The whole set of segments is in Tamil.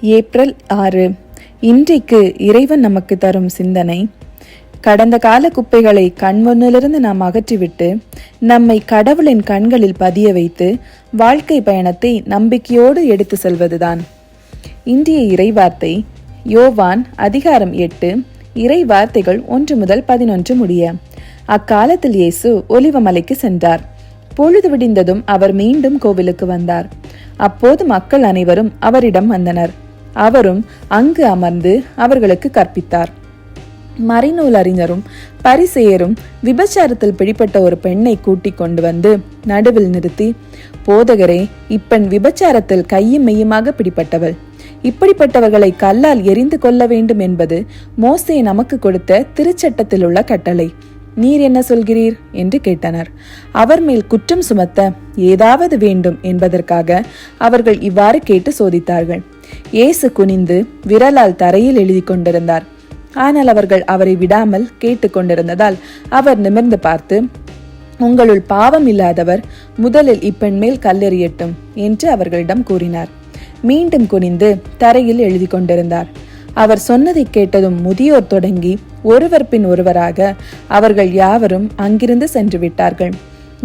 ஏப்ரல் 6. இன்றைக்கு இறைவன் நமக்கு தரும் சிந்தனை, கடந்த கால குப்பைகளை கண்முன்னிலிருந்து நாம் அகற்றிவிட்டு நம்மை கடவுளின் கண்களில் பதிய வைத்து வாழ்க்கை பயணத்தை நம்பிக்கையோடு எடுத்து செல்வதுதான். இன்றைய இறைவார்த்தை யோவான் அதிகாரம் 8, இறை வார்த்தைகள் 1 முதல் 11 முடிய. அக்காலத்தில் இயேசு ஒலிவமலைக்கு சென்றார். பொழுது விடிந்ததும் அவர் மீண்டும் கோவிலுக்கு வந்தார். அப்போது மக்கள் அனைவரும் அவரிடம் வந்தனர். அவரும் அங்கு அமர்ந்து அவர்களுக்கு கற்பித்தார். மறைநூல் அறிஞரும் பரிசேயரும் விபச்சாரத்தில் பிடிப்பட்ட ஒரு பெண்ணை கூட்டிக் கொண்டு வந்து நடுவில் நிறுத்தி, போதகரே, இப்பெண் விபச்சாரத்தில் கையும் மெய்யுமாக பிடிப்பட்டவள். இப்படிப்பட்டவர்களை கல்லால் எரிந்து கொள்ள வேண்டும் என்பது மோசே நமக்கு கொடுத்த திருச்சட்டத்தில் உள்ள கட்டளை. நீர் என்ன சொல்கிறீர் என்று கேட்டனர். அவர் மேல் குற்றம் சுமத்த ஏதாவது வேண்டும் என்பதற்காக அவர்கள் இவ்வாறு கேட்டு சோதித்தார்கள். இயேசு குனிந்து விரலால் தரையில் எழுதி கொண்டிருந்தார். ஆனால் அவர்கள் அவரை விடாமல் கேட்டு கொண்டிருந்ததால் அவர் நிமிர்ந்து பார்த்து, உங்களுள் பாவம் இல்லாதவர் முதலில் இப்பெண் மேல் கல்லெறியட்டும் என்று அவர்களிடம் கூறினார். மீண்டும் குனிந்து தரையில் எழுதி கொண்டிருந்தார். அவர் சொன்னதை கேட்டதும் முதியோர் தொடங்கி ஒருவர் பின் ஒருவராக அவர்கள் யாவரும் அங்கிருந்து சென்று விட்டார்கள்.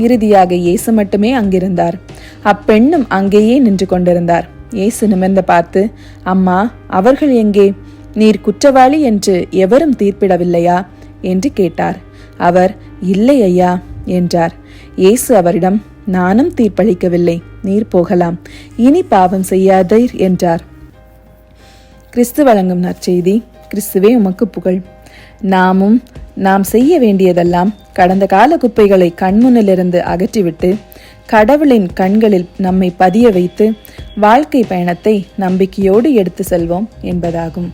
இறுதியாக இயேசு மட்டுமே அங்கிருந்தார். அப்பெண்ணும் அங்கேயே நின்று கொண்டிருந்தார். இயேசு நிமிர்ந்து பார்த்து, அம்மா, அவர்கள் எங்கே? நீர் குற்றவாளி என்று எவரும் தீர்ப்பிடவில்லையா என்று கேட்டார். அவர், இல்லை ஐயா என்றார். இயேசு அவரிடம், நானும் தீர்ப்பளிக்கவில்லை, நீர் போகலாம், இனி பாவம் செய்யாதீர் என்றார். கிறிஸ்து வழங்கும் நற்செய்தி. கிறிஸ்துவே உமக்கு புகழ். நாம் செய்ய வேண்டியதெல்லாம் கடந்த கால குப்பைகளை கண்முன்னிலிருந்து அகற்றிவிட்டு கடவுளின் கண்களில் நம்மை பதிய வைத்து வாழ்க்கை பயணத்தை நம்பிக்கையோடு எடுத்து செல்வோம் என்பதாகும்.